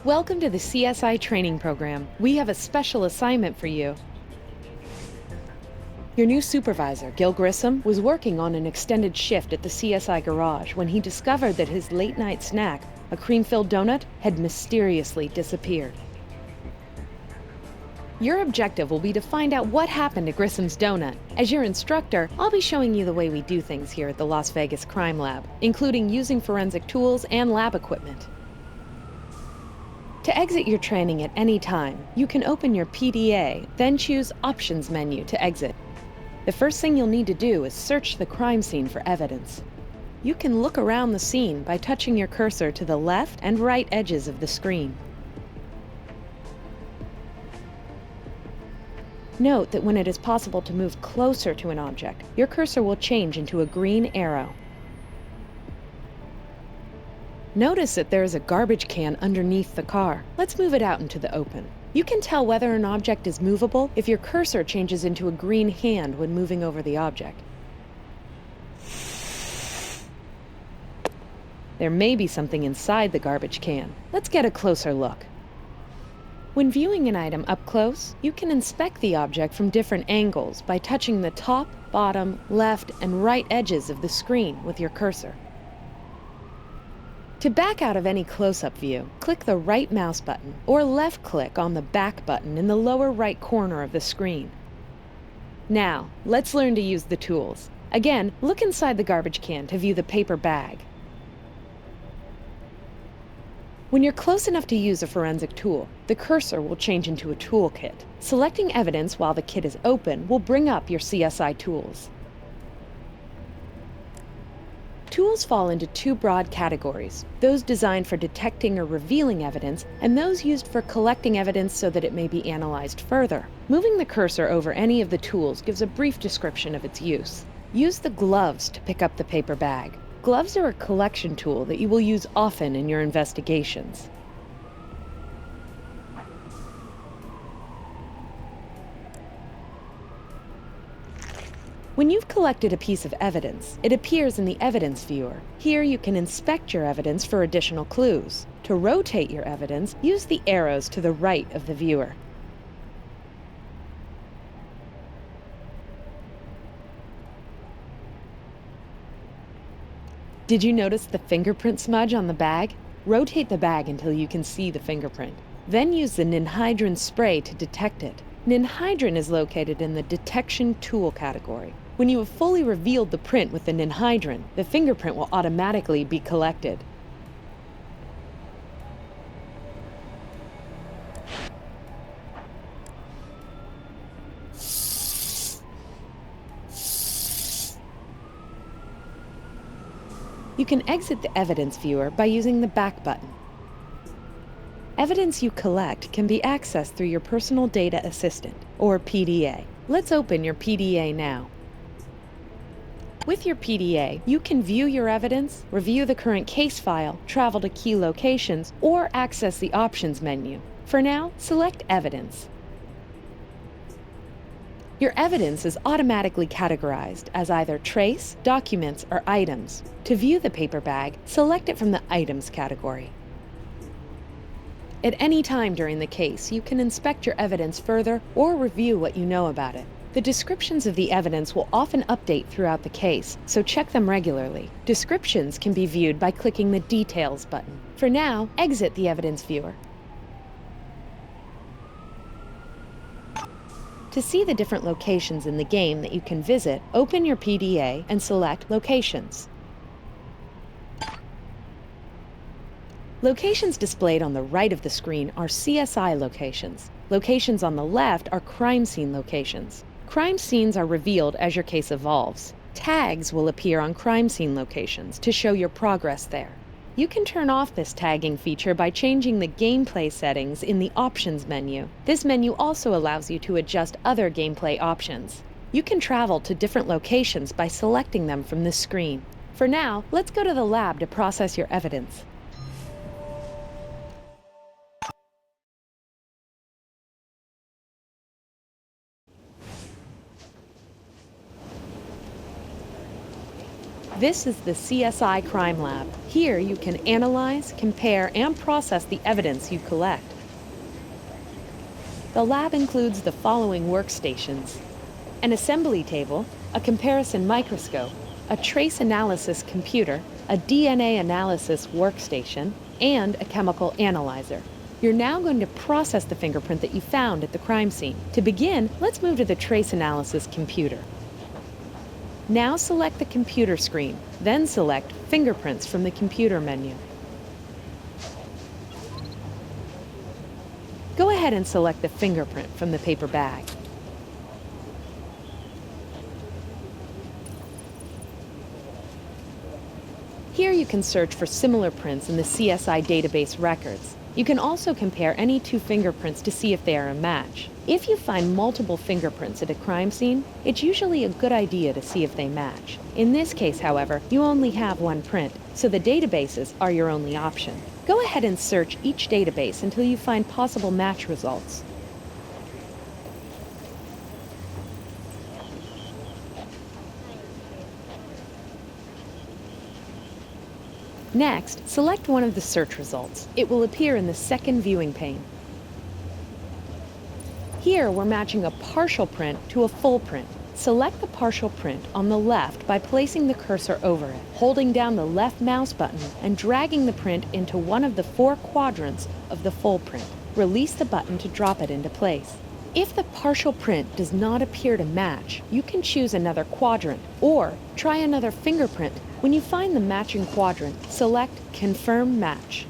Welcome to the CSI training program. We have a special assignment for you. Your new supervisor, Gil Grissom, was working on an extended shift at the CSI garage when he discovered that his late-night snack, a cream-filled donut, had mysteriously disappeared. Your objective will be to find out what happened to Grissom's donut. As your instructor, I'll be showing you the way we do things here at the Las Vegas Crime Lab, including using forensic tools and lab equipment. To exit your training at any time, you can open your PDA, then choose Options menu to exit. The first thing you'll need to do is search the crime scene for evidence. You can look around the scene by touching your cursor to the left and right edges of the screen. Note that when it is possible to move closer to an object, your cursor will change into a green arrow. Notice that there is a garbage can underneath the car. Let's move it out into the open. You can tell whether an object is movable if your cursor changes into a green hand when moving over the object. There may be something inside the garbage can. Let's get a closer look. When viewing an item up close, you can inspect the object from different angles by touching the top, bottom, left, and right edges of the screen with your cursor. To back out of any close-up view, click the right mouse button or left-click on the back button in the lower right corner of the screen. Now, let's learn to use the tools. Again, look inside the garbage can to view the paper bag. When you're close enough to use a forensic tool, the cursor will change into a toolkit. Selecting evidence while the kit is open will bring up your CSI tools. Tools fall into two broad categories, those designed for detecting or revealing evidence, and those used for collecting evidence so that it may be analyzed further. Moving the cursor over any of the tools gives a brief description of its use. Use the gloves to pick up the paper bag. Gloves are a collection tool that you will use often in your investigations. When you've collected a piece of evidence, it appears in the evidence viewer. Here you can inspect your evidence for additional clues. To rotate your evidence, use the arrows to the right of the viewer. Did you notice the fingerprint smudge on the bag? Rotate the bag until you can see the fingerprint. Then use the ninhydrin spray to detect it. Ninhydrin is located in the Detection Tool category. When you have fully revealed the print with the ninhydrin, the fingerprint will automatically be collected. You can exit the evidence viewer by using the back button. Evidence you collect can be accessed through your Personal Data Assistant, or PDA. Let's open your PDA now. With your PDA, you can view your evidence, review the current case file, travel to key locations, or access the Options menu. For now, select Evidence. Your evidence is automatically categorized as either trace, documents, or items. To view the paper bag, select it from the Items category. At any time during the case, you can inspect your evidence further or review what you know about it. The descriptions of the evidence will often update throughout the case, so check them regularly. Descriptions can be viewed by clicking the Details button. For now, exit the evidence viewer. To see the different locations in the game that you can visit, open your PDA and select Locations. Locations displayed on the right of the screen are CSI locations. Locations on the left are crime scene locations. Crime scenes are revealed as your case evolves. Tags will appear on crime scene locations to show your progress there. You can turn off this tagging feature by changing the gameplay settings in the Options menu. This menu also allows you to adjust other gameplay options. You can travel to different locations by selecting them from this screen. For now, let's go to the lab to process your evidence. This is the CSI Crime Lab. Here you can analyze, compare, and process the evidence you collect. The lab includes the following workstations: an assembly table, a comparison microscope, a trace analysis computer, a DNA analysis workstation, and a chemical analyzer. You're now going to process the fingerprint that you found at the crime scene. To begin, let's move to the trace analysis computer. Now select the computer screen, then select Fingerprints from the computer menu. Go ahead and select the fingerprint from the paper bag. Here you can search for similar prints in the CSI database records. You can also compare any two fingerprints to see if they are a match. If you find multiple fingerprints at a crime scene, it's usually a good idea to see if they match. In this case, however, you only have one print, so the databases are your only option. Go ahead and search each database until you find possible match results. Next, select one of the search results. It will appear in the second viewing pane. Here, we're matching a partial print to a full print. Select the partial print on the left by placing the cursor over it, holding down the left mouse button, and dragging the print into one of the 4 quadrants of the full print. Release the button to drop it into place. If the partial print does not appear to match, you can choose another quadrant, or try another fingerprint. When you find the matching quadrant, select Confirm Match.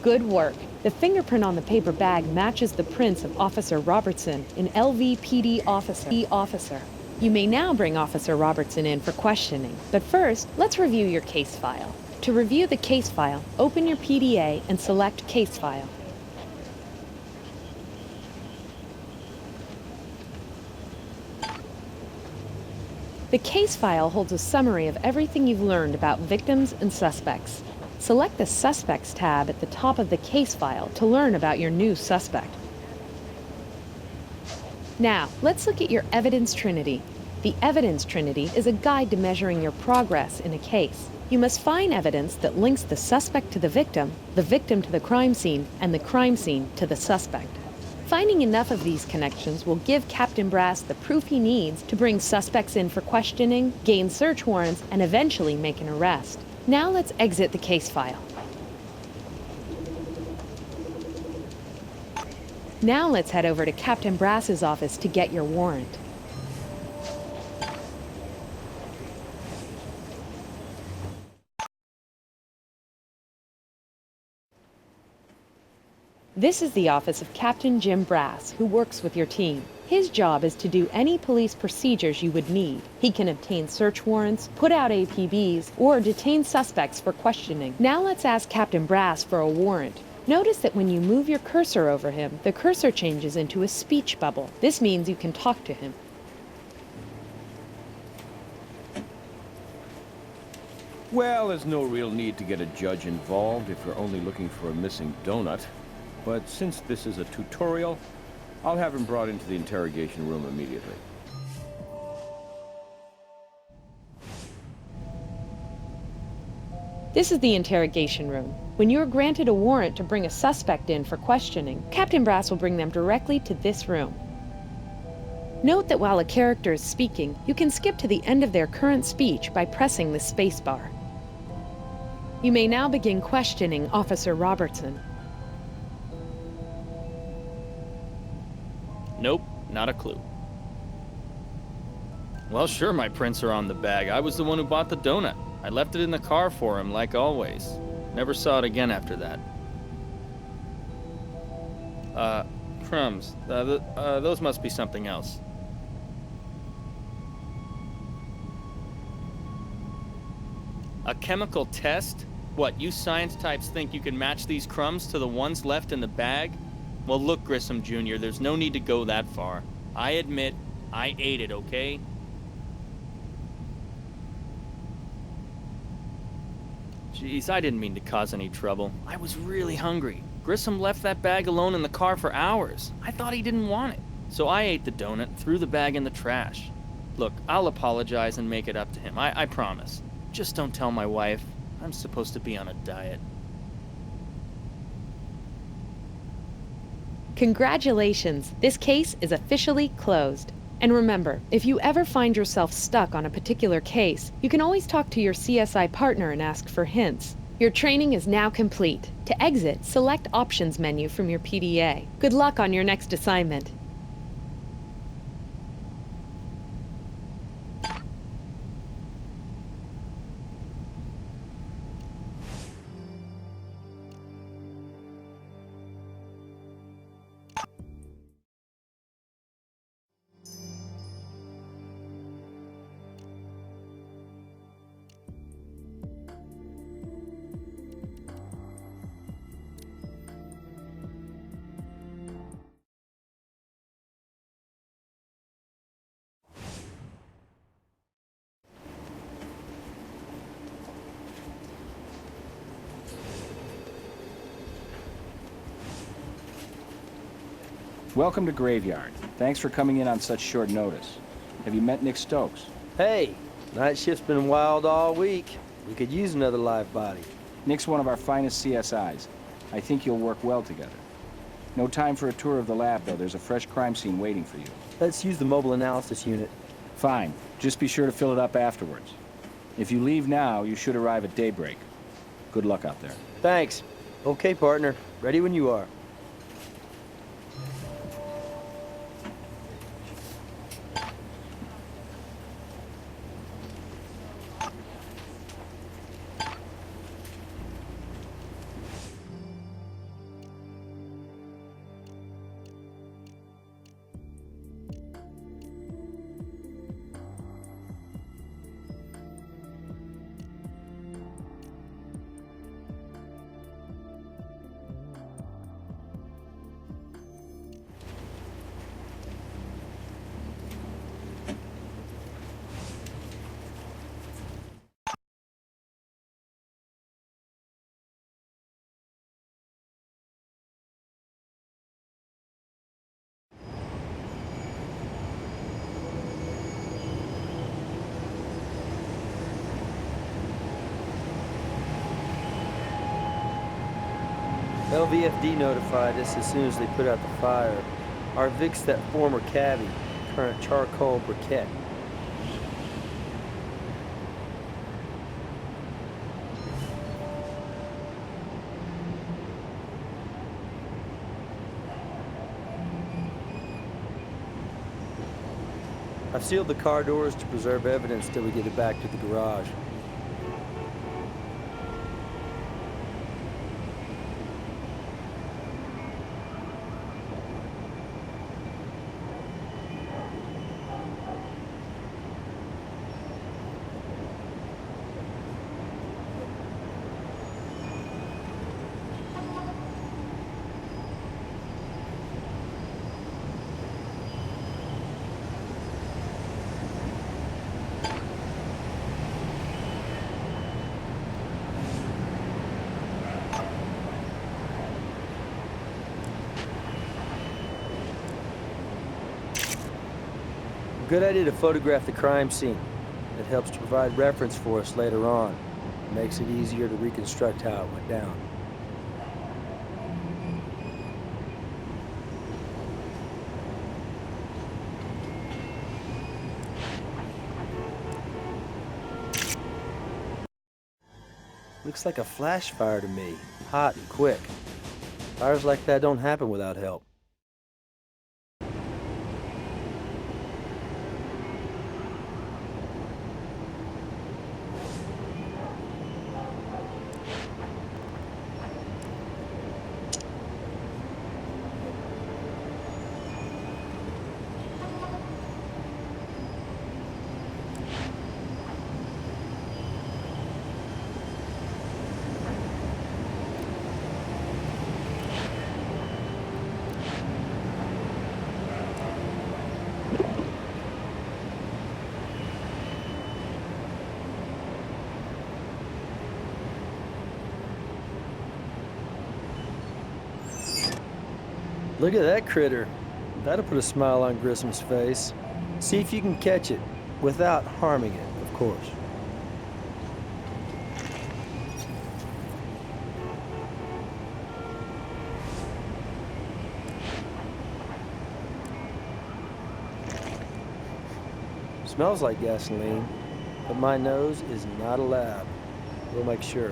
Good work! The fingerprint on the paper bag matches the prints of Officer Robertson, an LVPD officer. You may now bring Officer Robertson in for questioning, but first, let's review your case file. To review the case file, open your PDA and select Case File. The case file holds a summary of everything you've learned about victims and suspects. Select the Suspects tab at the top of the case file to learn about your new suspect. Now, let's look at your Evidence Trinity. The Evidence Trinity is a guide to measuring your progress in a case. You must find evidence that links the suspect to the victim to the crime scene, and the crime scene to the suspect. Finding enough of these connections will give Captain Brass the proof he needs to bring suspects in for questioning, gain search warrants, and eventually make an arrest. Now let's exit the case file. Now let's head over to Captain Brass's office to get your warrant. This is the office of Captain Jim Brass, who works with your team. His job is to do any police procedures you would need. He can obtain search warrants, put out APBs, or detain suspects for questioning. Now let's ask Captain Brass for a warrant. Notice that when you move your cursor over him, the cursor changes into a speech bubble. This means you can talk to him. Well, there's no real need to get a judge involved if you're only looking for a missing donut. But since this is a tutorial, I'll have him brought into the interrogation room immediately. This is the interrogation room. When you're granted a warrant to bring a suspect in for questioning, Captain Brass will bring them directly to this room. Note that while a character is speaking, you can skip to the end of their current speech by pressing the spacebar. You may now begin questioning Officer Robertson. Nope, not a clue. Well, sure, my prints are on the bag. I was the one who bought the donut. I left it in the car for him, like always. Never saw it again after that. Crumbs. Those must be something else. A chemical test? What, you science types think you can match these crumbs to the ones left in the bag? Well, look, Grissom Jr., there's no need to go that far. I admit, I ate it, okay? Jeez, I didn't mean to cause any trouble. I was really hungry. Grissom left that bag alone in the car for hours. I thought he didn't want it. So I ate the donut and threw the bag in the trash. Look, I'll apologize and make it up to him. I promise. Just don't tell my wife. I'm supposed to be on a diet. Congratulations, this case is officially closed. And remember, if you ever find yourself stuck on a particular case, you can always talk to your CSI partner and ask for hints. Your training is now complete. To exit, select Options menu from your PDA. Good luck on your next assignment. Welcome to Graveyard. Thanks for coming in on such short notice. Have you met Nick Stokes? Hey, night shift's been wild all week. We could use another live body. Nick's one of our finest CSIs. I think you'll work well together. No time for a tour of the lab, though. There's a fresh crime scene waiting for you. Let's use the mobile analysis unit. Fine. Just be sure to fill it up afterwards. If you leave now, you should arrive at daybreak. Good luck out there. Thanks. Okay, partner. Ready when you are. LVFD notified us as soon as they put out the fire. Our Vic's that former cabbie, current charcoal briquette. I've sealed the car doors to preserve evidence till we get it back to the garage. Good idea to photograph the crime scene. It helps to provide reference for us later on. It makes it easier to reconstruct how it went down. Looks like a flash fire to me. Hot and quick. Fires like that don't happen without help. Look at that critter. That'll put a smile on Grissom's face. See if you can catch it, without harming it, of course. Smells like gasoline, but my nose is not a lab. We'll make sure.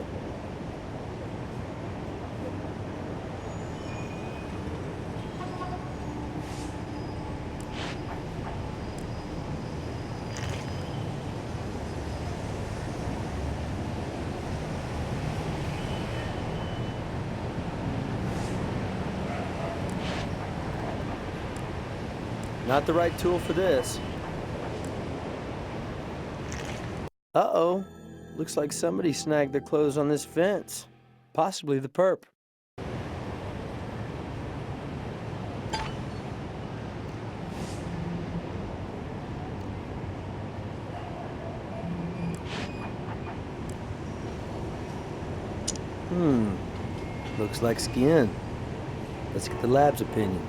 Not the right tool for this. Uh-oh. Looks like somebody snagged their clothes on this fence. Possibly the perp. Looks like skin. Let's get the lab's opinion.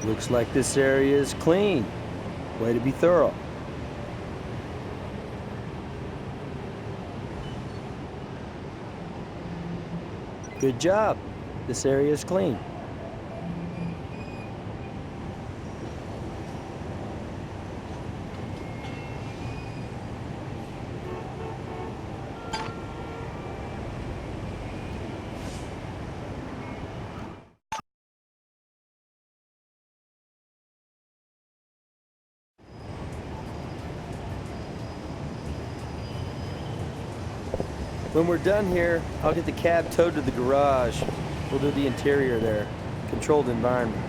Looks like this area is clean. Way to be thorough. Good job. This area is clean. When we're done here, I'll get the cab towed to the garage. We'll do the interior there. Controlled environment.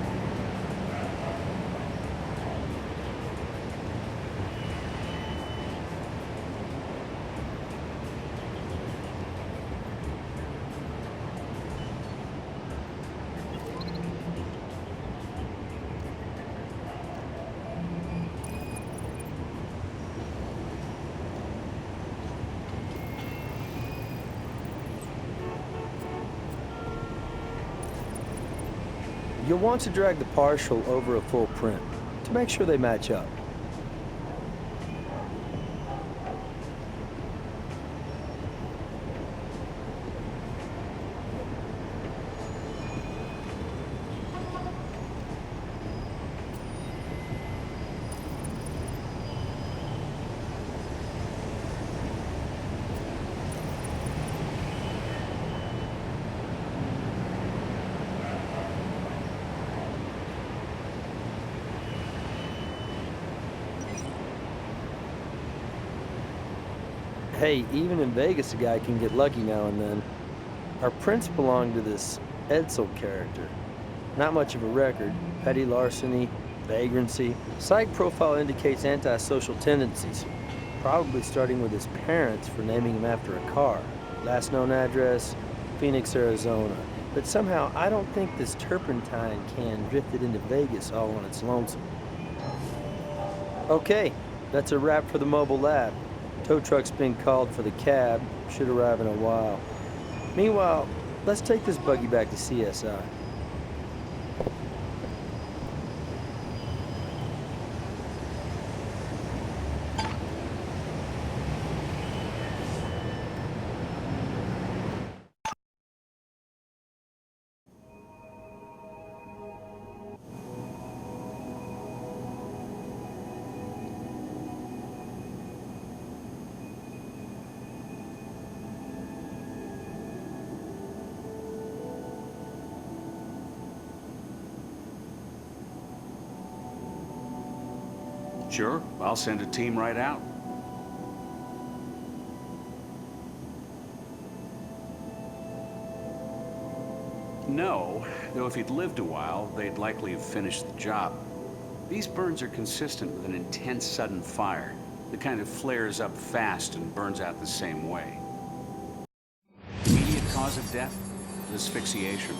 You'll want to drag the partial over a full print to make sure they match up. Hey, even in Vegas, a guy can get lucky now and then. Our prints belong to this Edsel character. Not much of a record. Petty larceny, vagrancy. Psych profile indicates antisocial tendencies. Probably starting with his parents for naming him after a car. Last known address, Phoenix, Arizona. But somehow, I don't think this turpentine can drifted into Vegas all on its lonesome. Okay, that's a wrap for the mobile lab. Tow truck's been called for the cab. Should arrive in a while. Meanwhile, let's take this buggy back to CSI. Sure, I'll send a team right out. No, though if he'd lived a while, they'd likely have finished the job. These burns are consistent with an intense sudden fire, the kind that flares up fast and burns out the same way. Immediate cause of death? Asphyxiation.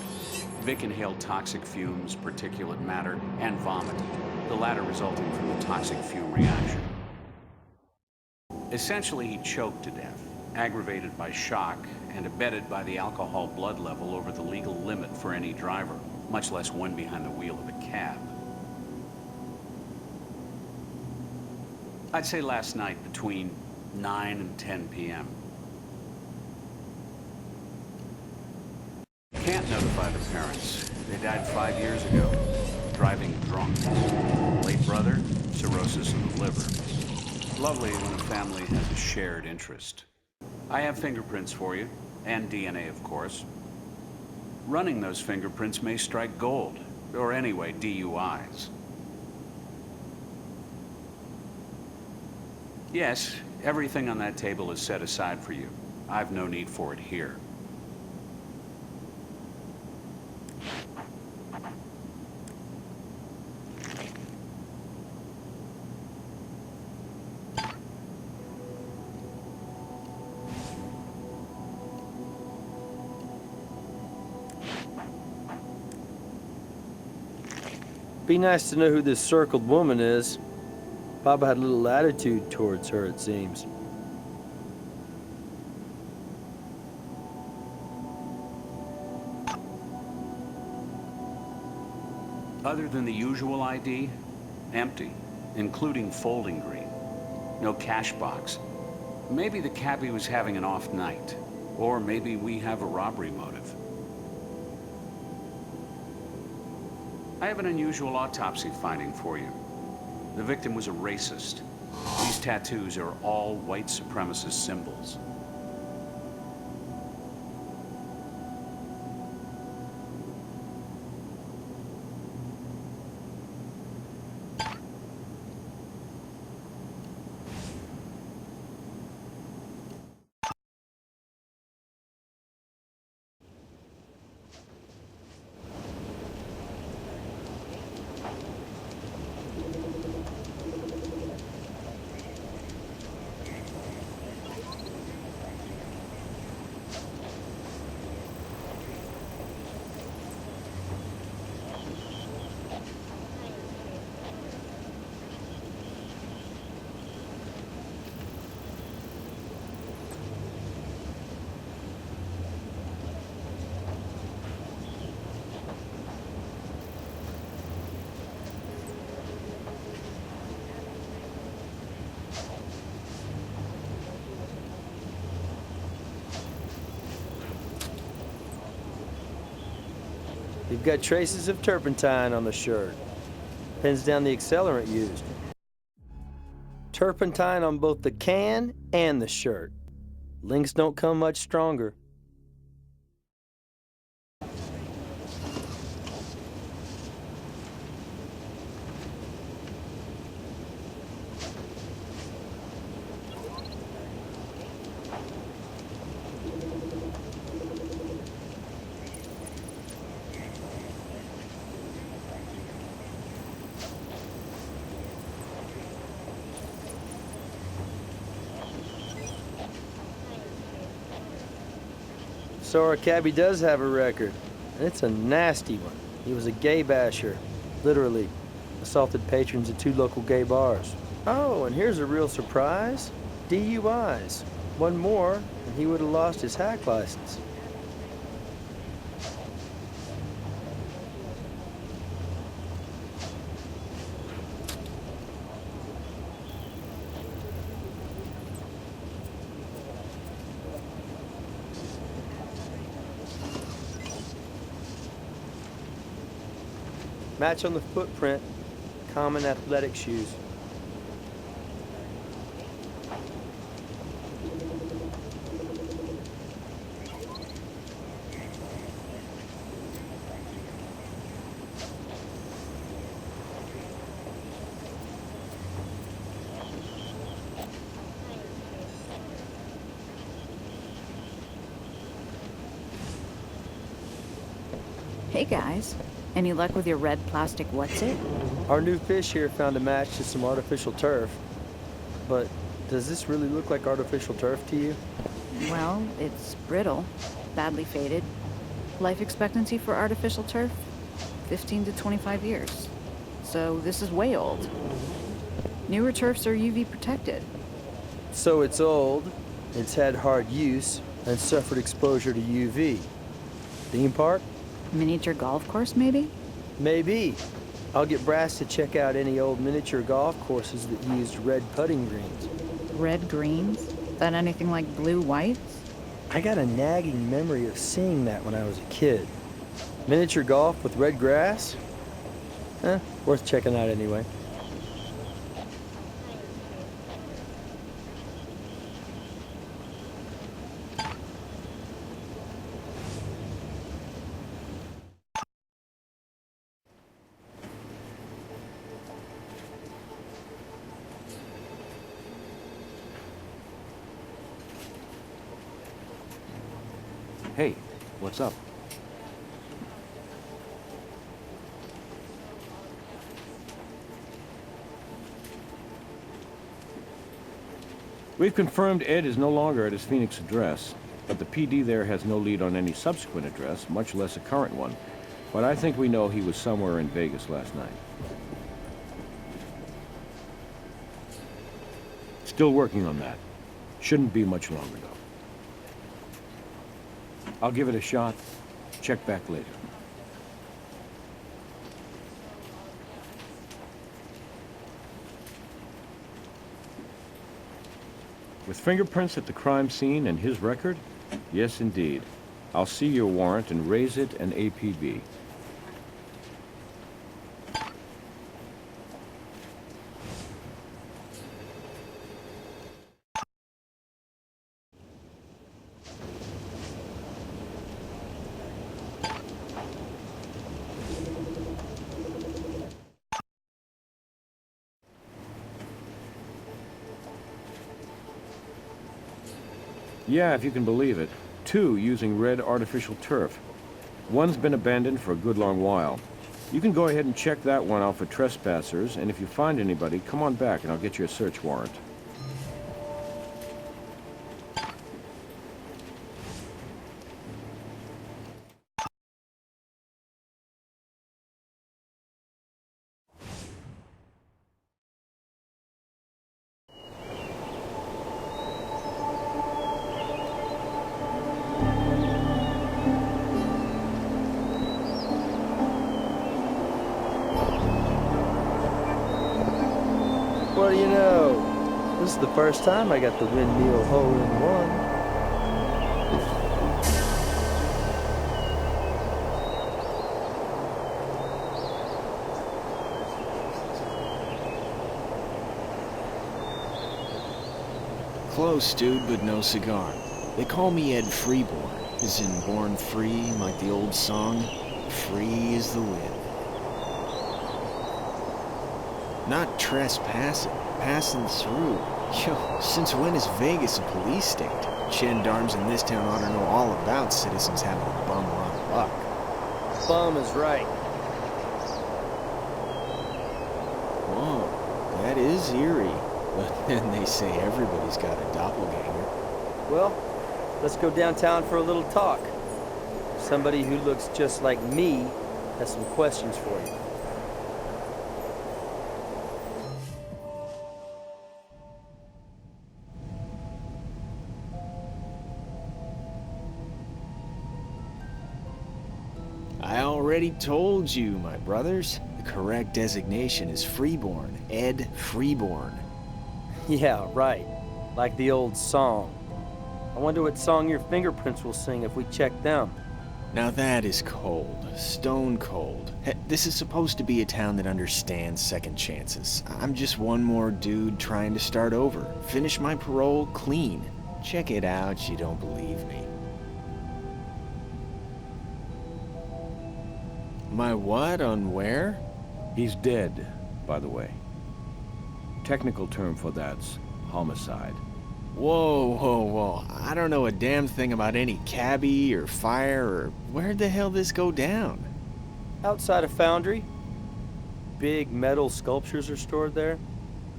Vic inhaled toxic fumes, particulate matter, and vomit, the latter resulting from the toxic fume reaction. Essentially, he choked to death, aggravated by shock and abetted by the alcohol blood level over the legal limit for any driver, much less one behind the wheel of a cab. I'd say last night between 9 and 10 p.m. Can't notify the parents. They died 5 years ago, driving drunk. Late brother, cirrhosis of the liver. Lovely when a family has a shared interest. I have fingerprints for you, and DNA, of course. Running those fingerprints may strike gold, or anyway, DUIs. Yes, everything on that table is set aside for you. I've no need for it here. Be nice to know who this circled woman is. Bob had a little attitude towards her, it seems. Other than the usual ID, empty, including folding green. No cash box. Maybe the cabbie was having an off night. Or maybe we have a robbery motive. I have an unusual autopsy finding for you. The victim was a racist. These tattoos are all white supremacist symbols. You've got traces of turpentine on the shirt. Pins down the accelerant used. Turpentine on both the can and the shirt. Links don't come much stronger. So our cabbie does have a record, and it's a nasty one. He was a gay basher, literally. Assaulted patrons at 2 local gay bars. Oh, and here's a real surprise. DUIs. One more, and he would have lost his hack license. Match on the footprint, common athletic shoes. Hey guys, any luck with your red plastic what's-it? Our new fish here found a match to some artificial turf. But does this really look like artificial turf to you? Well, it's brittle, badly faded. Life expectancy for artificial turf? 15 to 25 years. So this is way old. Newer turfs are UV protected. So it's old, it's had hard use, and suffered exposure to UV. Theme park? Miniature golf course, maybe? Maybe. I'll get Brass to check out any old miniature golf courses that used red putting greens. Red greens? That anything like blue whites? I got a nagging memory of seeing that when I was a kid. Miniature golf with red grass? Worth checking out anyway. Hey, what's up? We've confirmed Ed is no longer at his Phoenix address, but the PD there has no lead on any subsequent address, much less a current one. But I think we know he was somewhere in Vegas last night. Still working on that. Shouldn't be much longer, though. I'll give it a shot. Check back later. With fingerprints at the crime scene and his record? Yes, indeed. I'll see your warrant and raise it an APB. Yeah, if you can believe it. 2 using red artificial turf. One's been abandoned for a good long while. You can go ahead and check that one out for trespassers, and if you find anybody, come on back and I'll get you a search warrant. What do you know? This is the first time I got the windmill hole-in-one. Close, dude, but no cigar. They call me Ed Freeborn, as in born free, like the old song, free as the wind. Not trespassing, passing through. Yo, since when is Vegas a police state? Gendarmes in this town ought to know all about citizens having a bum run luck. Bum is right. Whoa, that is eerie. But then they say everybody's got a doppelganger. Well, let's go downtown for a little talk. Somebody who looks just like me has some questions for you. I already told you, my brothers. The correct designation is Freeborn, Ed Freeborn. Yeah, right. Like the old song. I wonder what song your fingerprints will sing if we check them. Now that is cold. Stone cold. This is supposed to be a town that understands second chances. I'm just one more dude trying to start over. Finish my parole clean. Check it out, you don't believe me. My what on where? He's dead, by the way. Technical term for that's homicide. Whoa, whoa, whoa. I don't know a damn thing about any cabbie or fire or where'd the hell this go down? Outside a foundry. Big metal sculptures are stored there.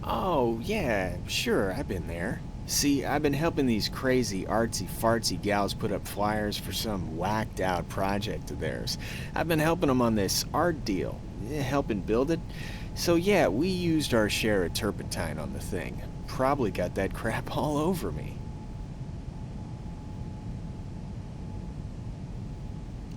Oh, yeah, sure, I've been there. See, I've been helping these crazy artsy-fartsy gals put up flyers for some whacked-out project of theirs. I've been helping them on this art deal, helping build it. So yeah, we used our share of turpentine on the thing. Probably got that crap all over me.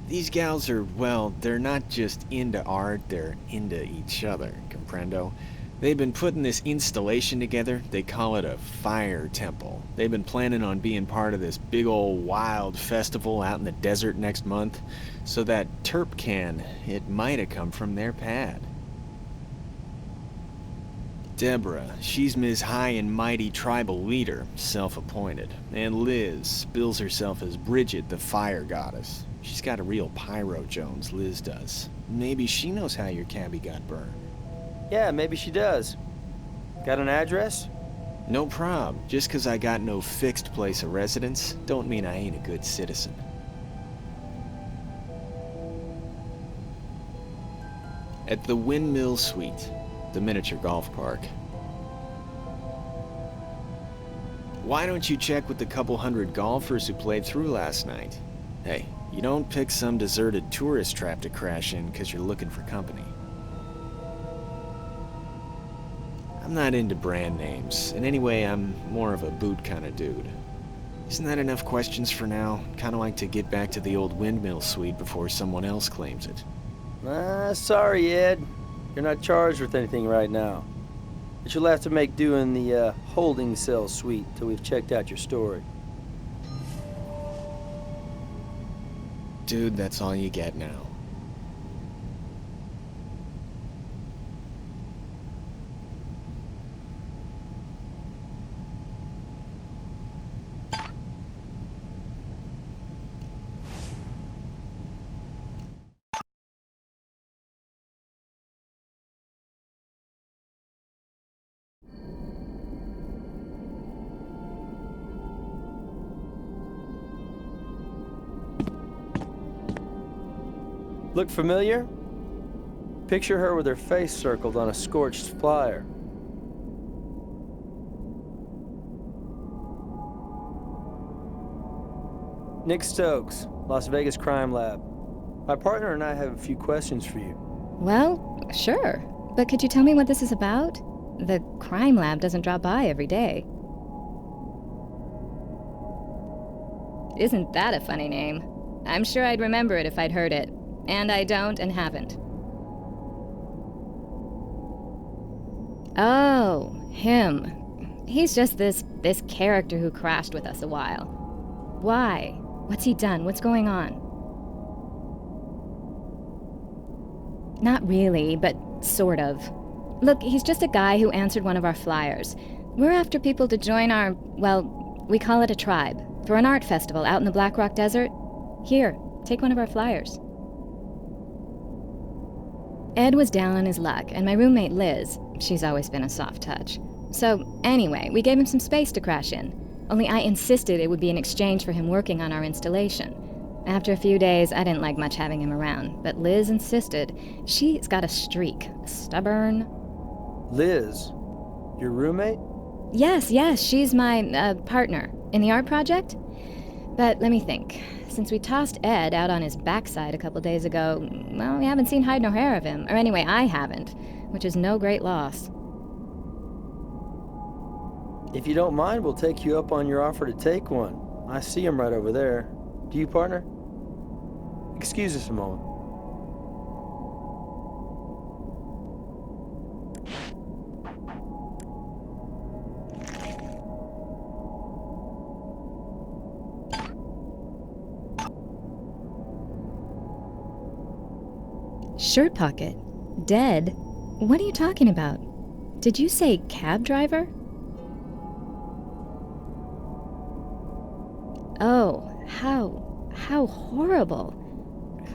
These gals are, well, they're not just into art, they're into each other, comprendo? They've been putting this installation together. They call it a fire temple. They've been planning on being part of this big old wild festival out in the desert next month. So that terp can, it might have come from their pad. Deborah, she's Ms. High and Mighty Tribal Leader, self-appointed. And Liz bills herself as Bridget, the Fire Goddess. She's got a real Pyro Jones, Liz does. Maybe she knows how your cabbie got burned. Yeah, maybe she does. Got an address? No prob. Just 'cause I got no fixed place of residence, don't mean I ain't a good citizen. At the Windmill Suite, the miniature golf park. Why don't you check with the couple hundred golfers who played through last night? Hey, you don't pick some deserted tourist trap to crash in 'cause you're looking for company. I'm not into brand names, and anyway, I'm more of a boot kind of dude. Isn't that enough questions for now? Kinda like to get back to the old Windmill Suite before someone else claims it. Sorry, Ed. You're not charged with anything right now. But you'll have to make do in the holding cell suite till we've checked out your story. Dude, that's all you get now. Look familiar? Picture her with her face circled on a scorched flyer. Nick Stokes, Las Vegas Crime Lab. My partner and I have a few questions for you. Well, sure. But could you tell me what this is about? The crime lab doesn't drop by every day. Isn't that a funny name? I'm sure I'd remember it if I'd heard it. And I don't and haven't. Oh, him. He's just this character who crashed with us a while. Why? What's he done? What's going on? Not really, but sort of. Look, he's just a guy who answered one of our flyers. We're after people to join our, well, we call it a tribe, for an art festival out in the Black Rock Desert. Here, take one of our flyers. Ed was down on his luck, and my roommate Liz, she's always been a soft touch. So, anyway, we gave him some space to crash in. Only I insisted it would be in exchange for him working on our installation. After a few days, I didn't like much having him around, but Liz insisted. She's got a streak, stubborn. Liz, your roommate? Yes, she's my partner in the art project. But let me think. Since we tossed Ed out on his backside a couple days ago, well, we haven't seen hide nor hair of him. Or anyway, I haven't, which is no great loss. If you don't mind, we'll take you up on your offer to take one. I see him right over there. Do you, partner? Excuse us a moment. Shirt pocket? Dead? What are you talking about? Did you say cab driver? Oh, how horrible.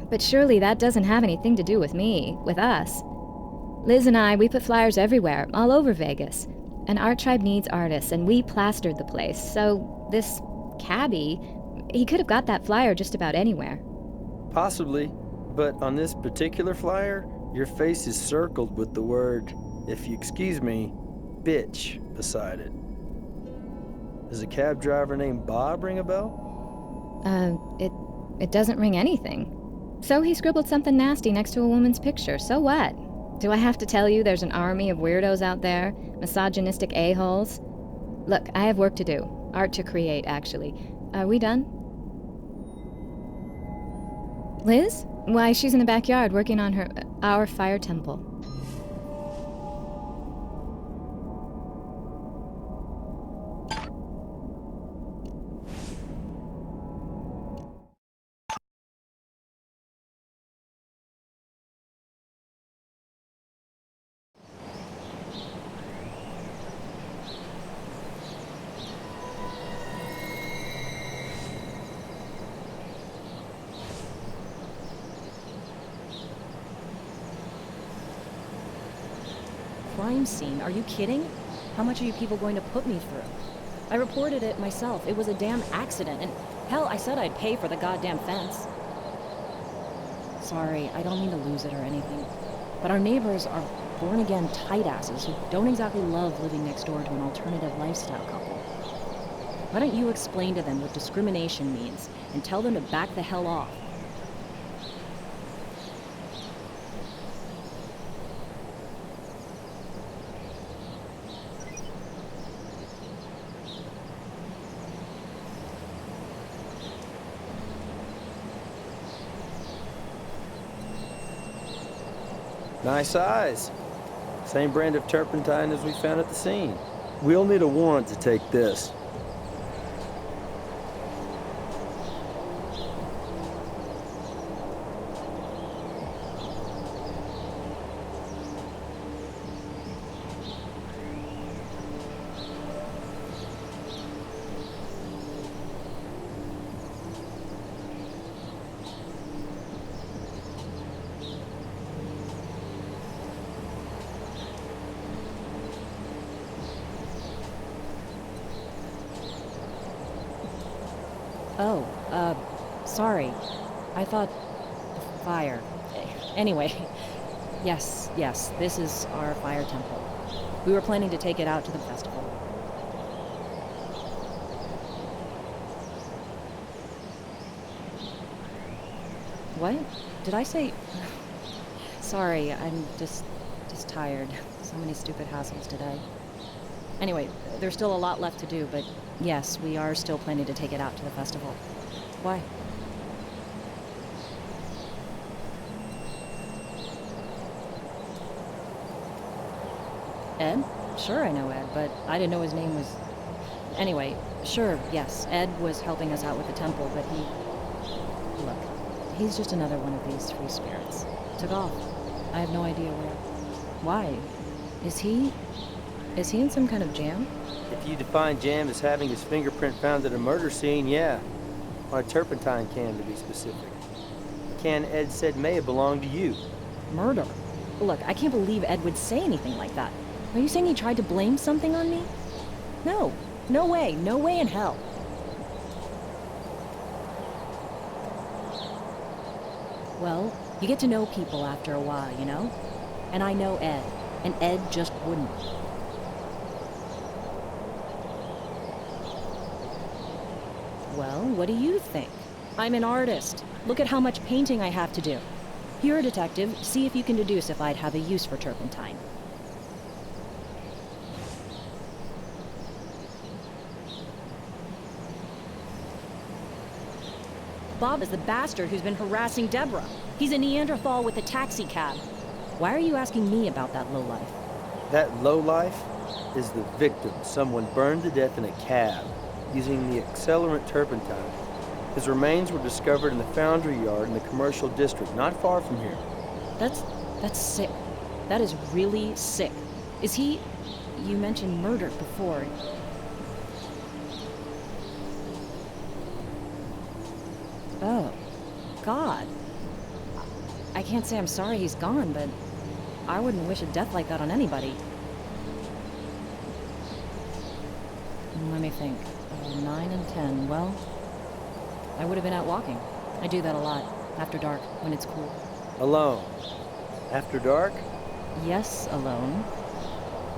But surely that doesn't have anything to do with me, with us. Liz and I, we put flyers everywhere, all over Vegas. An art tribe needs artists, and we plastered the place. So this cabbie, he could have got that flyer just about anywhere. Possibly. But on this particular flyer, your face is circled with the word, if you excuse me, bitch beside it. Does a cab driver named Bob ring a bell? It doesn't ring anything. So he scribbled something nasty next to a woman's picture, so what? Do I have to tell you there's an army of weirdos out there? Misogynistic a-holes? Look, I have work to do. Art to create, actually. Are we done? Liz? Why, she's in the backyard working on our fire temple. Crime scene? Are you kidding? How much are you people going to put me through? I reported it myself. It was a damn accident, and hell, I said I'd pay for the goddamn fence. Sorry, I don't mean to lose it or anything, but our neighbors are born-again tight-asses who don't exactly love living next door to an alternative lifestyle couple. Why don't you explain to them what discrimination means and tell them to back the hell off? Nice eyes. Same brand of turpentine as we found at the scene. We'll need a warrant to take this. Oh, sorry. I thought... fire. Anyway, yes, this is our fire temple. We were planning to take it out to the festival. What? Did I say... Sorry, I'm just tired. So many stupid hassles today. Anyway, there's still a lot left to do, but yes, we are still planning to take it out to the festival. Why? Ed? Sure I know Ed, but I didn't know his name was... Anyway, sure, yes, Ed was helping us out with the temple, but he... Look, he's just another one of these free spirits. Took off. I have no idea where. Why? Is he in some kind of jam? If you define jam as having his fingerprint found at a murder scene, yeah. On a turpentine can, to be specific. A can Ed said may have belonged to you. Murder? Look, I can't believe Ed would say anything like that. Are you saying he tried to blame something on me? No. No way in hell. Well, you get to know people after a while, you know? And I know Ed, and Ed just wouldn't. Well, what do you think? I'm an artist. Look at how much painting I have to do. You're a detective. See if you can deduce if I'd have a use for turpentine. Bob is the bastard who's been harassing Deborah. He's a Neanderthal with a taxi cab. Why are you asking me about that lowlife? That lowlife is the victim someone burned to death in a cab using the accelerant turpentine. His remains were discovered in the foundry yard in the commercial district, not far from here. That's sick. That is really sick. Is he... You mentioned murder before. Oh, God. I can't say I'm sorry he's gone, but I wouldn't wish a death like that on anybody. Let me think. 9 and 10. Well, I would have been out walking. I do that a lot, after dark, when it's cool. Alone. After dark? Yes, alone.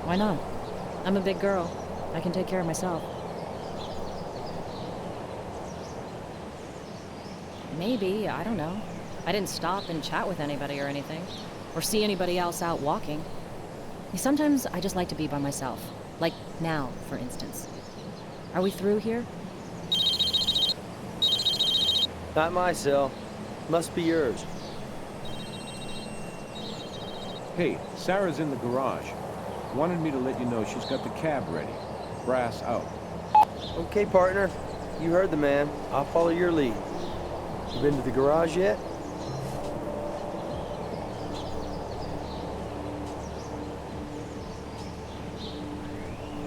Why not? I'm a big girl. I can take care of myself. Maybe, I don't know. I didn't stop and chat with anybody or anything. Or see anybody else out walking. Sometimes I just like to be by myself. Like now, for instance. Are we through here? Not my cell. Must be yours. Hey, Sarah's in the garage. Wanted me to let you know she's got the cab ready. Brass out. Okay, partner. You heard the man. I'll follow your lead. You been to the garage yet?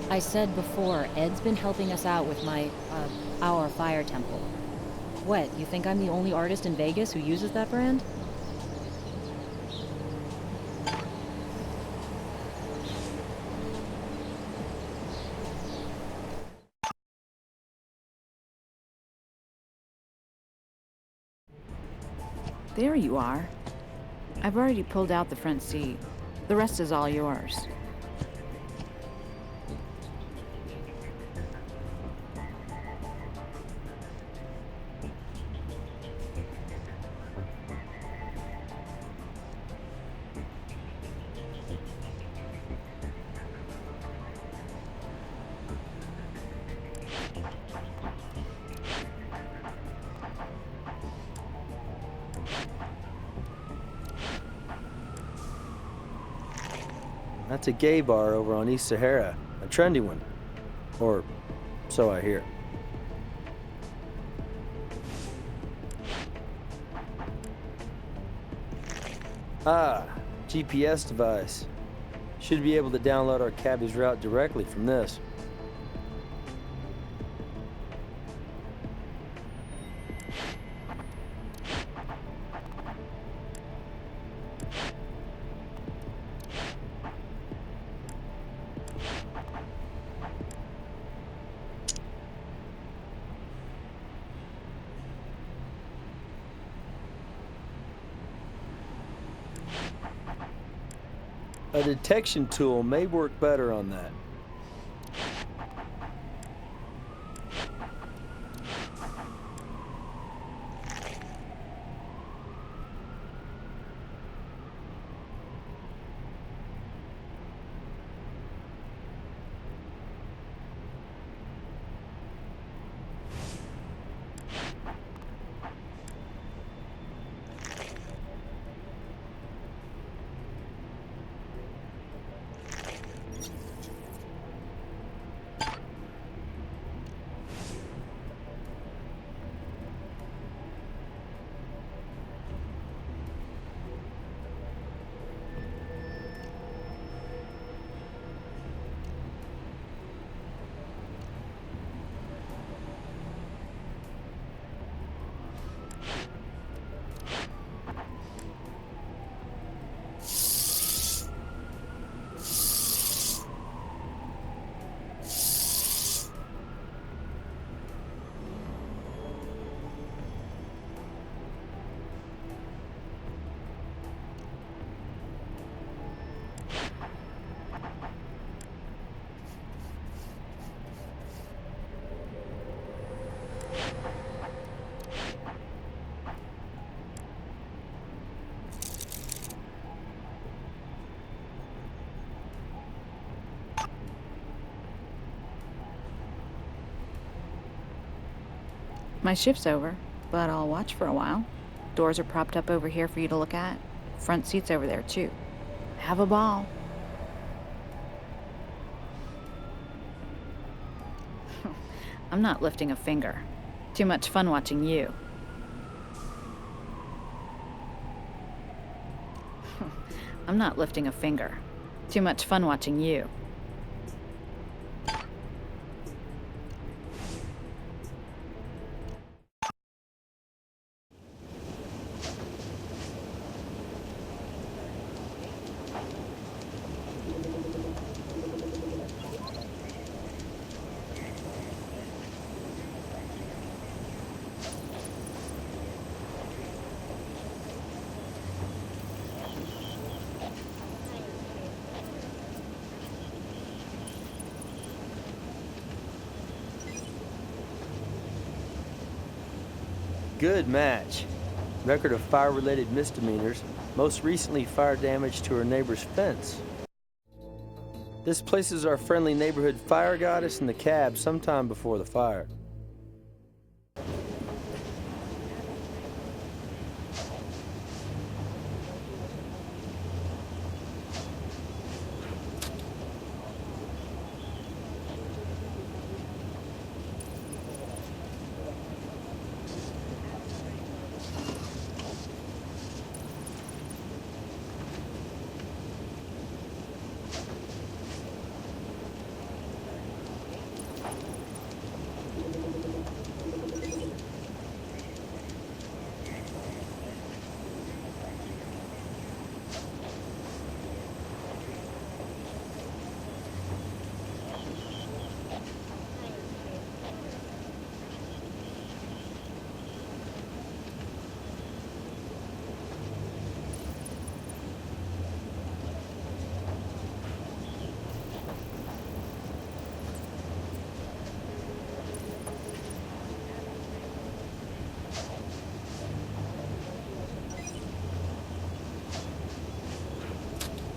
I said before, Ed's been helping us out with our fire temple. What, you think I'm the only artist in Vegas who uses that brand? There you are. I've already pulled out the front seat. The rest is all yours. That's a gay bar over on East Sahara. A trendy one. Or so I hear. Ah, GPS device. Should be able to download our cabbie's route directly from this. A detection tool may work better on that. My shift's over, but I'll watch for a while. Doors are propped up over here for you to look at. Front seat's over there, too. Have a ball. I'm not lifting a finger. Too much fun watching you. I'm not lifting a finger. Too much fun watching you. good match. Record of fire-related misdemeanors, most recently fire damage to her neighbor's fence. This places our friendly neighborhood fire goddess in the cab sometime before the fire.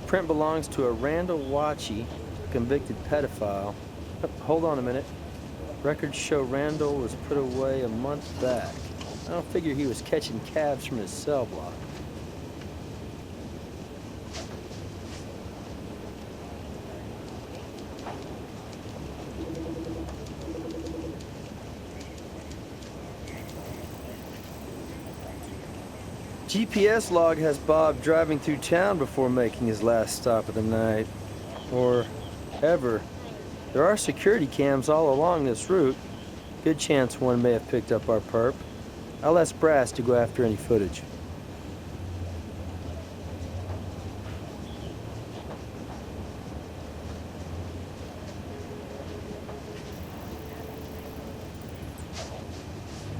Print belongs to a Randall Watchie, a convicted pedophile. Hold on a minute. Records show Randall was put away a month back. I don't figure he was catching cabs from his cell block. GPS log has Bob driving through town before making his last stop of the night. Or ever. There are security cams all along this route. Good chance one may have picked up our perp. I'll ask Brass to go after any footage.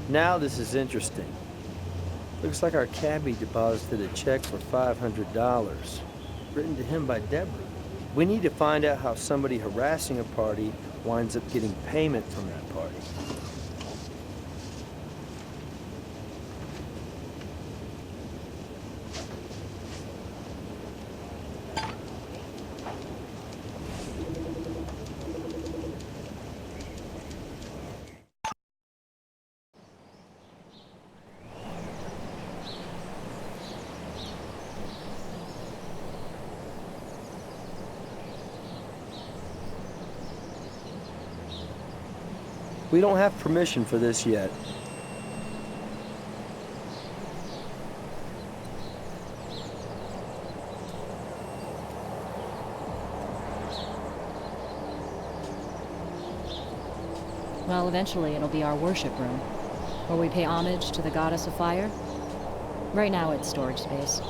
Now this is interesting. Looks like our cabbie deposited a check for $500, written to him by Deborah. We need to find out how somebody harassing a party winds up getting payment from that party. We don't have permission for this yet. Well, eventually it'll be our worship room, where we pay homage to the goddess of fire. Right now it's storage space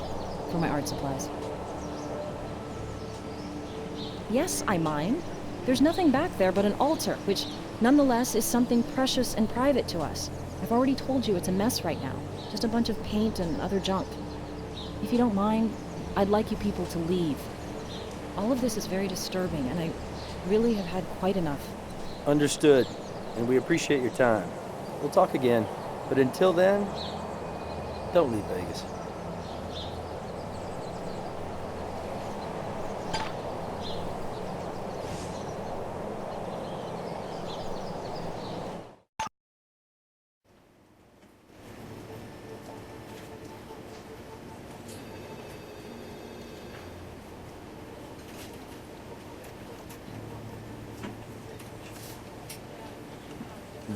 for my art supplies. Yes, I mind. There's nothing back there but an altar, which nonetheless is something precious and private to us. I've already told you it's a mess right now. Just a bunch of paint and other junk. If you don't mind, I'd like you people to leave. All of this is very disturbing, and I really have had quite enough. Understood, and we appreciate your time. We'll talk again, but until then, don't leave Vegas.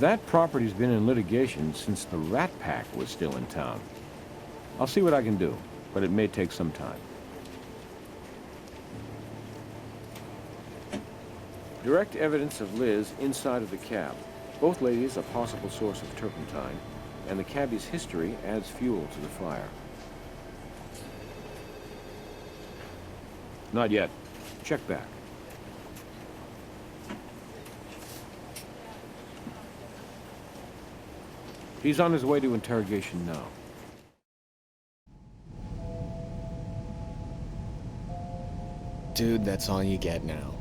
That property's been in litigation since the Rat Pack was still in town. I'll see what I can do, but it may take some time. Direct evidence of Liz inside of the cab. Both ladies a possible source of turpentine, and the cabbie's history adds fuel to the fire. Not yet. Check back. He's on his way to interrogation now. Dude, that's all you get now.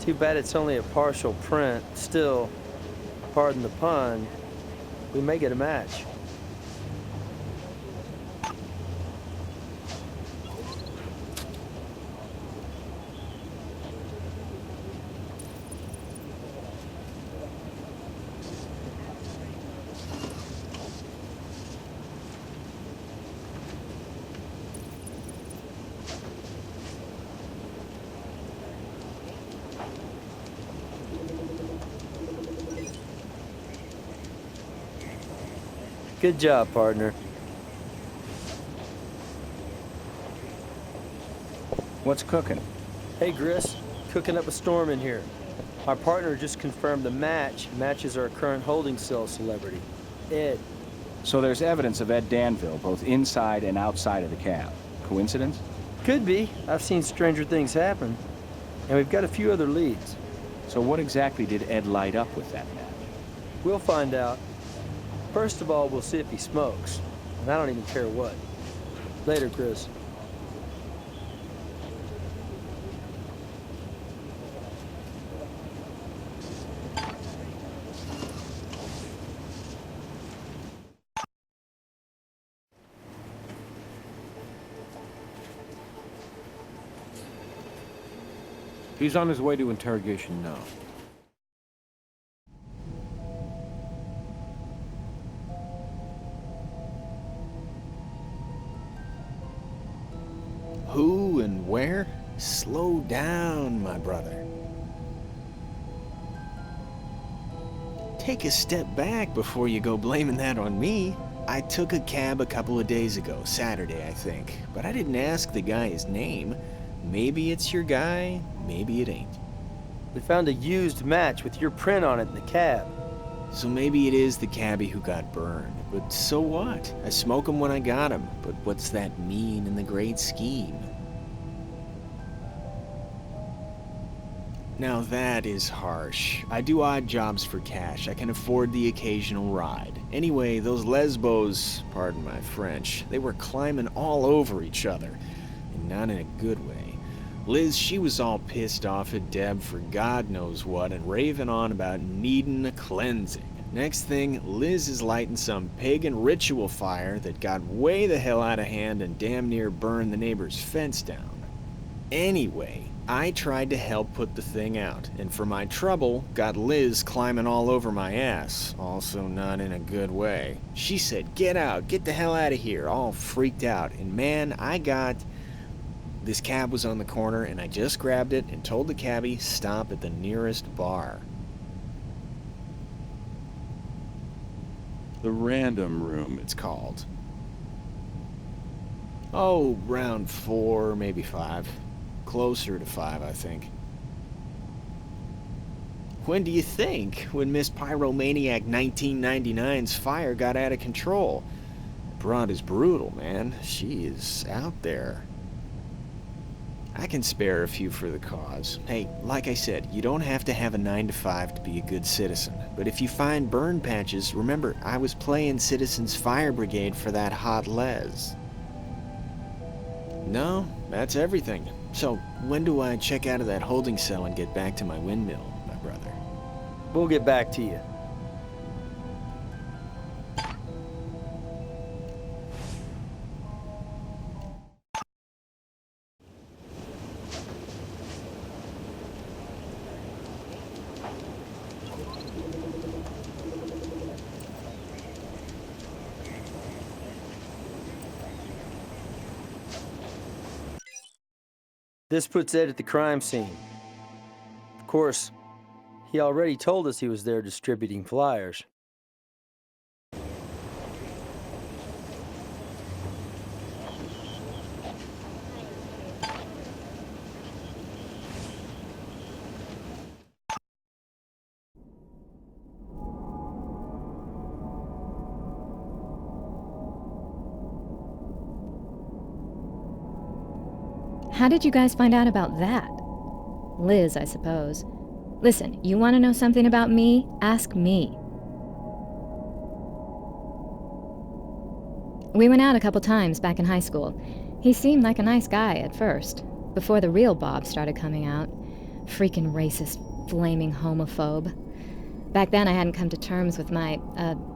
Too bad it's only a partial print. Still, pardon the pun, we may get a match. Good job, partner. What's cooking? Hey, Gris. Cooking up a storm in here. Our partner just confirmed the match matches our current holding cell celebrity, Ed. So there's evidence of Ed Danville, both inside and outside of the cab. Coincidence? Could be. I've seen stranger things happen. And we've got a few other leads. So what exactly did Ed light up with that match? We'll find out. First of all, we'll see if he smokes. And I don't even care what. Later, Chris. He's on his way to interrogation now. Who and where? Slow down, my brother. Take a step back before you go blaming that on me. I took a cab a couple of days ago, Saturday, I think, but I didn't ask the guy his name. Maybe it's your guy, maybe it ain't. We found a used match with your print on it in the cab. So maybe it is the cabbie who got burned, but so what? I smoke 'em when I got 'em, but what's that mean in the great scheme? Now that is harsh. I do odd jobs for cash. I can afford the occasional ride. Anyway, those lesbos, pardon my French, they were climbing all over each other, and not in a good way. Liz, she was all pissed off at Deb for God knows what and raving on about needing a cleansing. Next thing, Liz is lighting some pagan ritual fire that got way the hell out of hand and damn near burned the neighbor's fence down. Anyway, I tried to help put the thing out, and for my trouble, got Liz climbing all over my ass, also not in a good way. She said, "Get out, get the hell out of here," all freaked out, and man, this cab was on the corner, and I just grabbed it and told the cabbie, stop at the nearest bar. The Random Room, it's called. Oh, round 4, maybe 5. Closer to 5, I think. When do you think? When Miss Pyromaniac 1999's fire got out of control. Broad is brutal, man. She is out there. I can spare a few for the cause. Hey, like I said, you don't have to have a 9 to 5 to be a good citizen. But if you find burn patches, remember, I was playing Citizens Fire Brigade for that hot Les. No, that's everything. So, when do I check out of that holding cell and get back to my windmill, my brother? We'll get back to you. This puts Ed at the crime scene. Of course, he already told us he was there distributing flyers. How did you guys find out about that? Liz, I suppose. Listen, you want to know something about me? Ask me. We went out a couple times back in high school. He seemed like a nice guy at first, before the real Bob started coming out. Freaking racist, flaming homophobe. Back then I hadn't come to terms with my,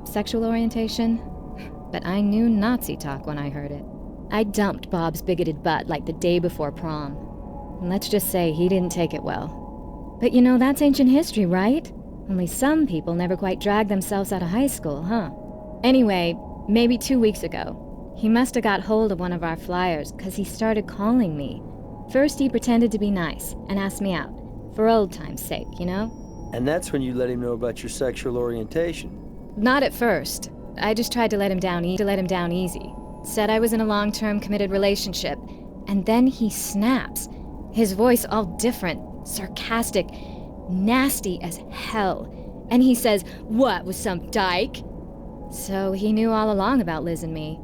sexual orientation, but I knew Nazi talk when I heard it. I dumped Bob's bigoted butt like the day before prom. And let's just say he didn't take it well. But you know, that's ancient history, right? Only some people never quite dragged themselves out of high school, huh? Anyway, maybe 2 weeks ago, he must have got hold of one of our flyers, 'cause he started calling me. First he pretended to be nice and asked me out, for old time's sake, you know? And that's when you let him know about your sexual orientation. Not at first. I just tried to let him down easy. Said I was in a long-term committed relationship, and then he snaps. His voice all different, sarcastic, nasty as hell. And he says, "What, was some dyke?" So he knew all along about Liz and me.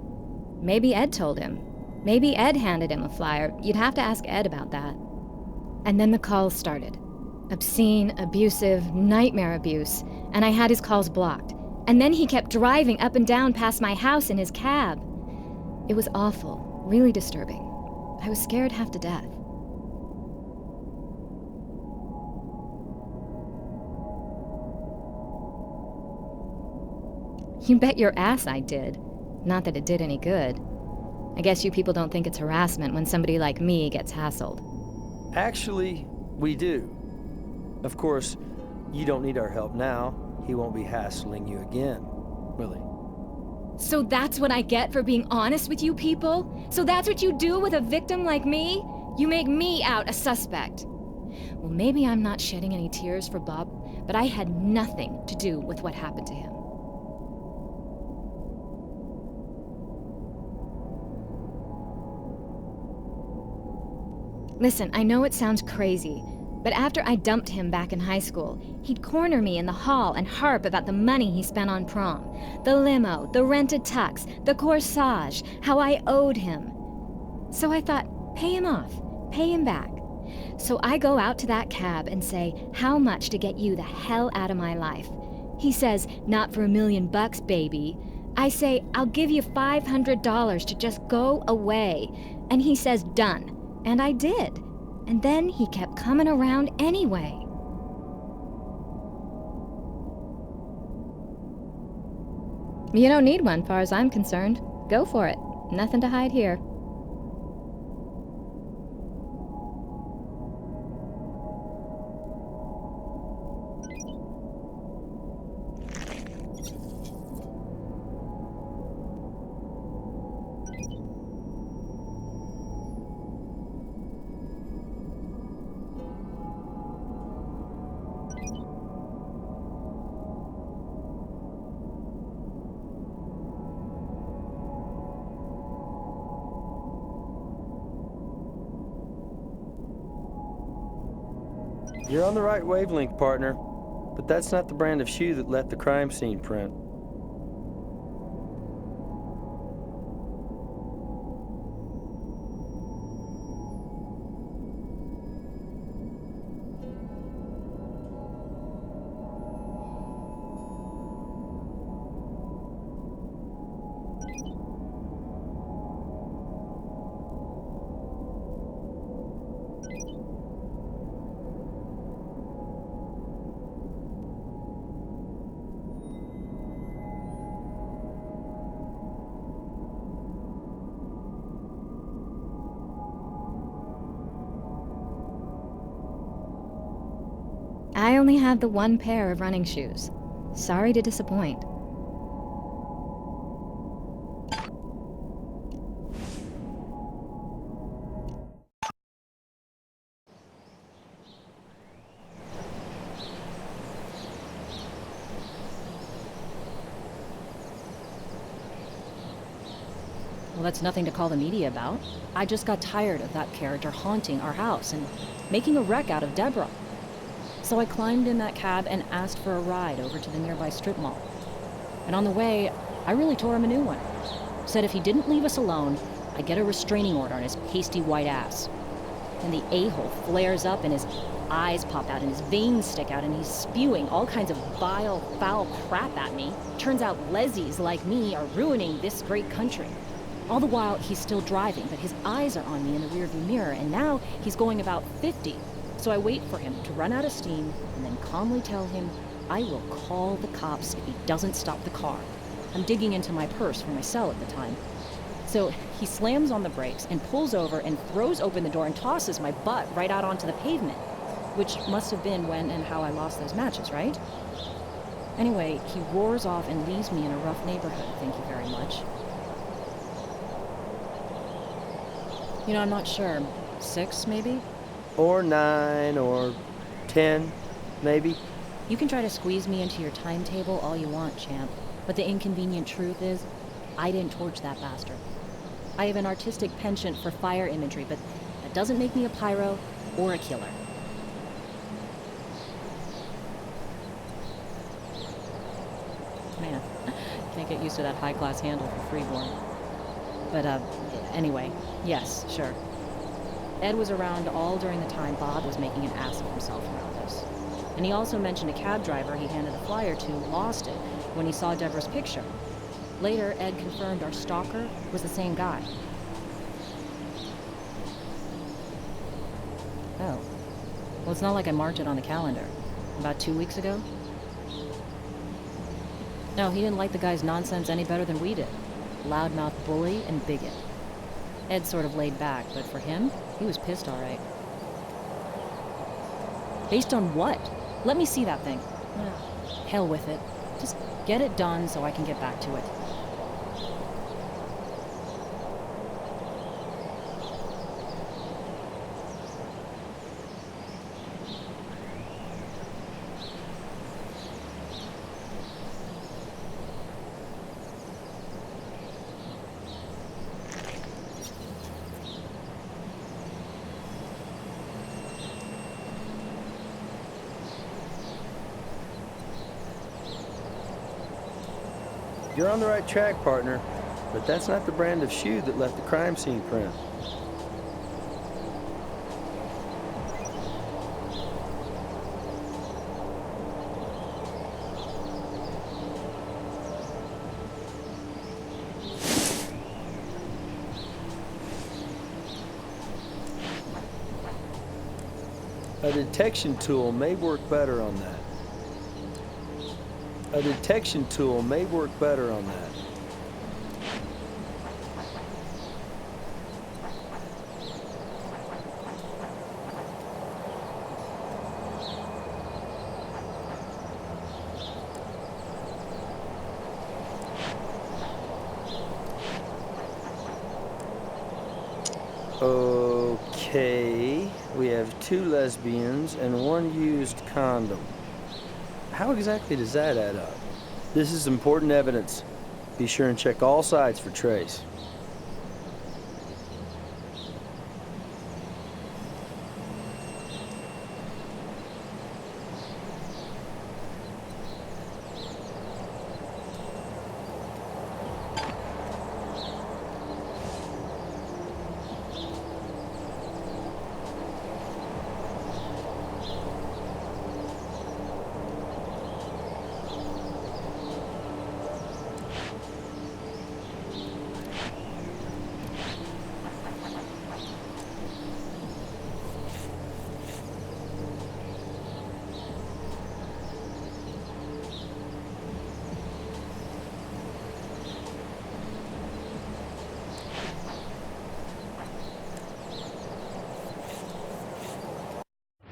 Maybe Ed told him. Maybe Ed handed him a flyer. You'd have to ask Ed about that. And then the calls started. Obscene, abusive, nightmare abuse. And I had his calls blocked. And then he kept driving up and down past my house in his cab. It was awful, really disturbing. I was scared half to death. You bet your ass I did. Not that it did any good. I guess you people don't think it's harassment when somebody like me gets hassled. Actually, we do. Of course, you don't need our help now. He won't be hassling you again, will he? So that's what I get for being honest with you people? So that's what you do with a victim like me? You make me out a suspect. Well, maybe I'm not shedding any tears for Bob, but I had nothing to do with what happened to him. Listen, I know it sounds crazy, but after I dumped him back in high school, he'd corner me in the hall and harp about the money he spent on prom. The limo, the rented tux, the corsage, how I owed him. So I thought, pay him off, pay him back. So I go out to that cab and say, how much to get you the hell out of my life? He says, not for $1 million, baby. I say, I'll give you $500 to just go away. And he says, done. And I did. And then he kept coming around anyway. You don't need one, far as I'm concerned. Go for it. Nothing to hide here. You're on the right wavelength, partner. But that's not the brand of shoe that left the crime scene print. I only have the one pair of running shoes. Sorry to disappoint. Well, that's nothing to call the media about. I just got tired of that character haunting our house and making a wreck out of Deborah. So I climbed in that cab and asked for a ride over to the nearby strip mall. And on the way, I really tore him a new one. Said if he didn't leave us alone, I'd get a restraining order on his pasty white ass. Then the a-hole flares up and his eyes pop out and his veins stick out and he's spewing all kinds of vile, foul crap at me. Turns out lesies like me are ruining this great country. All the while, he's still driving, but his eyes are on me in the rearview mirror, and now he's going about 50. So I wait for him to run out of steam and then calmly tell him I will call the cops if he doesn't stop the car. I'm digging into my purse for my cell at the time. So he slams on the brakes and pulls over and throws open the door and tosses my butt right out onto the pavement, which must have been when and how I lost those matches, right? Anyway, he roars off and leaves me in a rough neighborhood, thank you very much. You know, I'm not sure. 6, maybe? Or 9, or 10, maybe. You can try to squeeze me into your timetable all you want, champ. But the inconvenient truth is, I didn't torch that bastard. I have an artistic penchant for fire imagery, but that doesn't make me a pyro or a killer. Man, can't get used to that high-class handle for freeborn. But, anyway, yes, sure. Ed was around all during the time Bob was making an ass of himself around us. And he also mentioned a cab driver he handed a flyer to lost it when he saw Deborah's picture. Later, Ed confirmed our stalker was the same guy. Oh. Well, it's not like I marked it on the calendar. About 2 weeks ago? No, he didn't like the guy's nonsense any better than we did. Loudmouth bully and bigot. Ed sort of laid back, but for him, he was pissed all right. Based on what? Let me see that thing. Hell with it. Just get it done so I can get back to it. You're on the right track, partner, but that's not the brand of shoe that left the crime scene print. A detection tool may work better on that. A detection tool may work better on that. Okay, we have 2 lesbians and 1 used condom. How exactly does that add up? This is important evidence. Be sure and check all sides for trace.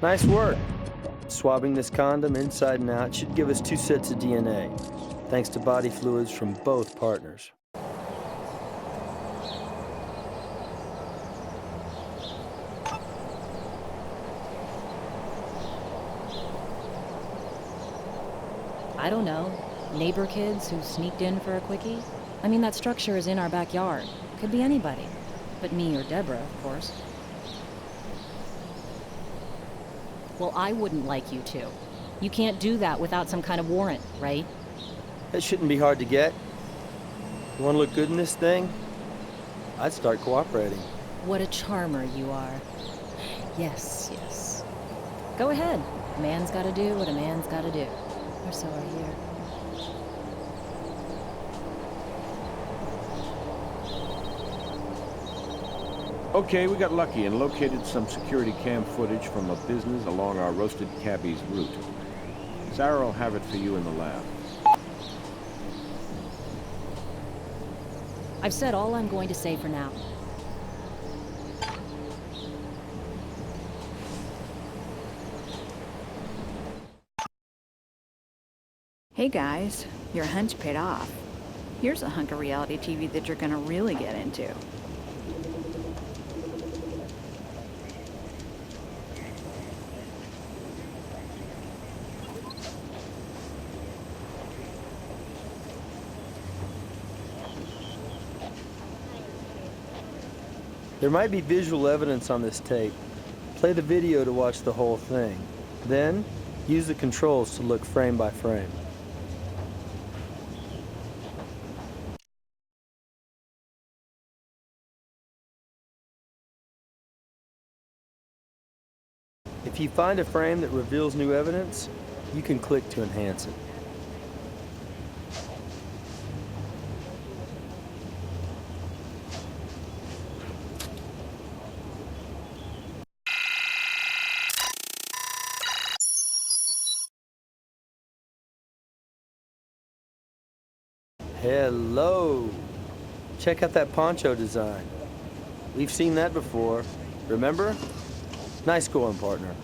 Nice work. Swabbing this condom inside and out should give us 2 sets of DNA, thanks to body fluids from both partners. I don't know. Neighbor kids who sneaked in for a quickie? I mean, that structure is in our backyard. Could be anybody. But me or Deborah, of course. Well, I wouldn't like you to. You can't do that without some kind of warrant, right? That shouldn't be hard to get. You want to look good in this thing? I'd start cooperating. What a charmer you are. Yes, yes. Go ahead. A man's gotta do what a man's gotta do. Or so I hear. Okay, we got lucky and located some security cam footage from a business along our roasted cabbie's route. Sarah will have it for you in the lab. I've said all I'm going to say for now. Hey guys, your hunch paid off. Here's a hunk of reality TV that you're gonna really get into. There might be visual evidence on this tape. Play the video to watch the whole thing. Then, use the controls to look frame by frame. If you find a frame that reveals new evidence, you can click to enhance it. Hello! Check out that poncho design. We've seen that before. Remember? Nice going, partner.